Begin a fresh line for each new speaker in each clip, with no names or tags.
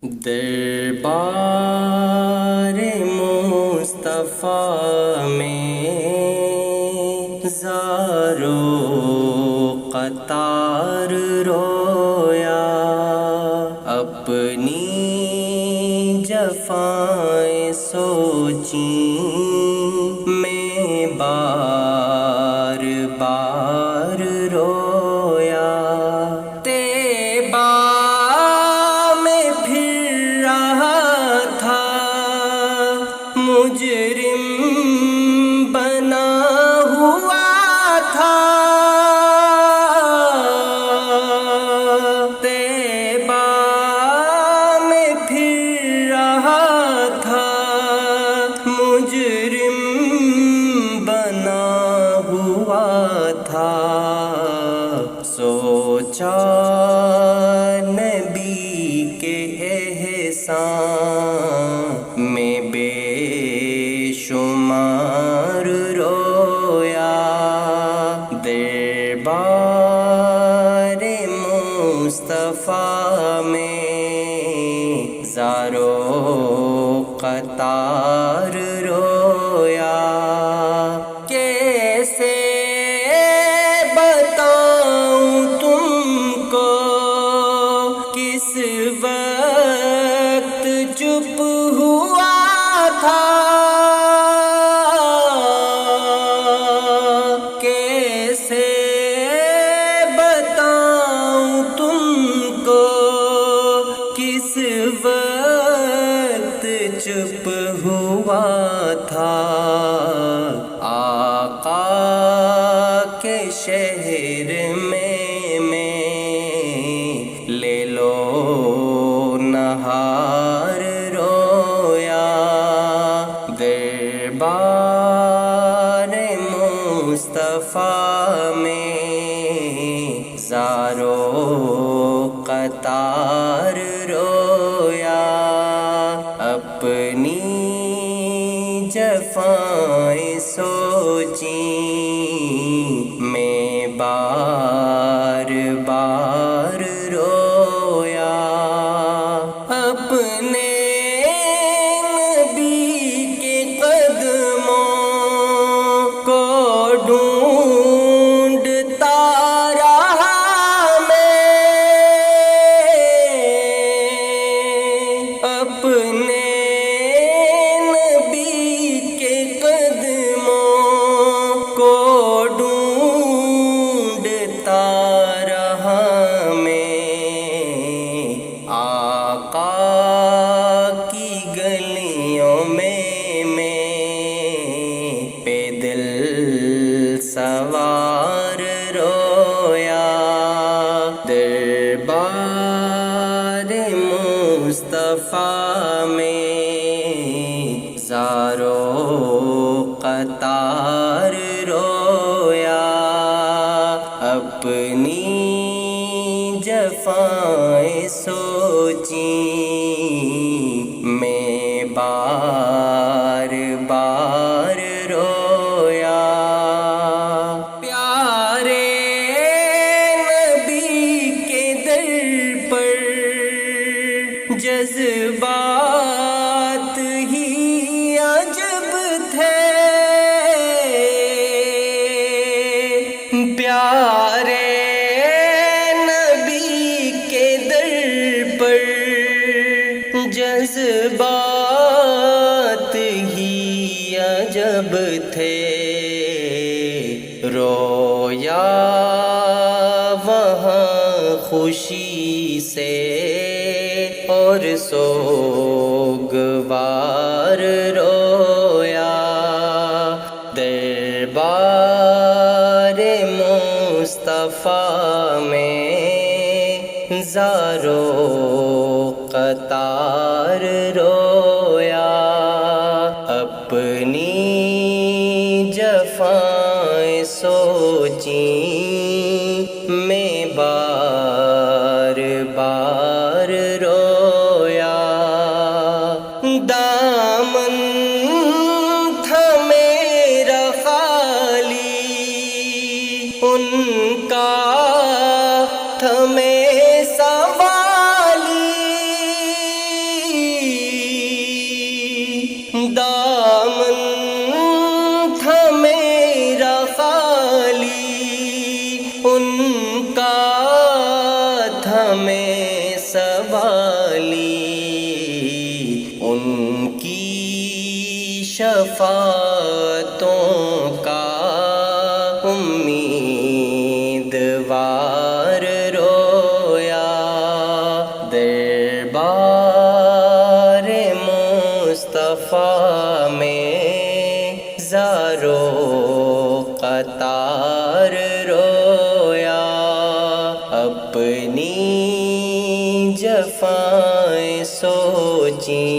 دربار مصطفیٰ میں زارو قطار رویا، اپنی جفائیں سوچیں میں بار بار رویا۔ طیبہ میں پھر رہا تھا مجرم بنا ہوا تھا، طیبہ میں پھر رہا تھا مجرم بنا ہوا تھا۔ سوچا نبی کے احسان میں بے شمار رویا۔ دربار مصطفیٰ میں زارو قطار رویا۔ کیسے بتاؤں تم کو کس وقت چپ ہوا تھا، کیسے بتاؤں تم کو کس وقت چپ ہوا تھا۔ آقا کے شہر میں لے لو نہار رویا۔ دربار مصطفیٰ میں زارو قطار رویا، اپنی جفائیں سوچیں میں بار بار رویا۔ اپنے نبی کے قدموں کو ڈھونڈتا رہا میں، اپنے نبی کے قدموں کو ڈھونڈتا رہا میں۔ آقا کی گلیوں میں پیدل سوار رویا۔ دربار مصطفیٰ میں زارو قطار رویا، اپنی جفائیں سوچیں میں بار بار رویا۔ پیارے نبی کے در پر جذبات ہی عجب تھے، پیارے نبی کے در پر جذبات ہی عجب تھے۔ رویا وہاں خوشی سے اور سوگوار رویا۔ دربار مصطفیٰ میں زارو قطار رویا، اپنی جفائیں سوچیں میں بار بار رویا۔ دامن تھا میرا خالی ان کا تھا میں سوالی، ان کی شفاعتوں کا امیدوار رویا، دربار مصطفیٰ میں زارو قطار رویا، اپنی جفائیں سوچیں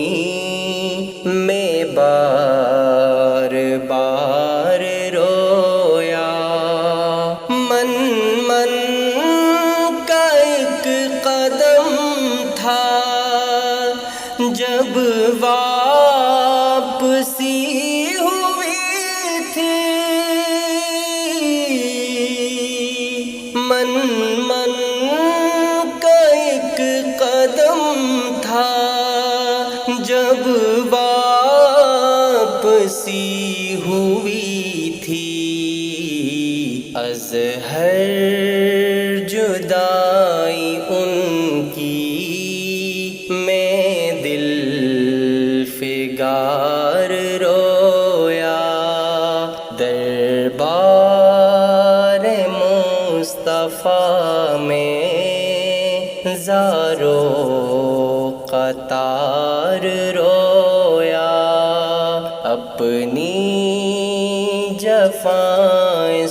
میں بار بار رویا، من کا ایک قدم تھا جب واپسی ہوئی تھی، من کا ایک قدم تھا جب واپسی ہوئی تھی، اظہر جدائی ان کی میں دل فگار رویا، دربار مصطفیٰ میں زارو قطار رویا، اپنی جفائیں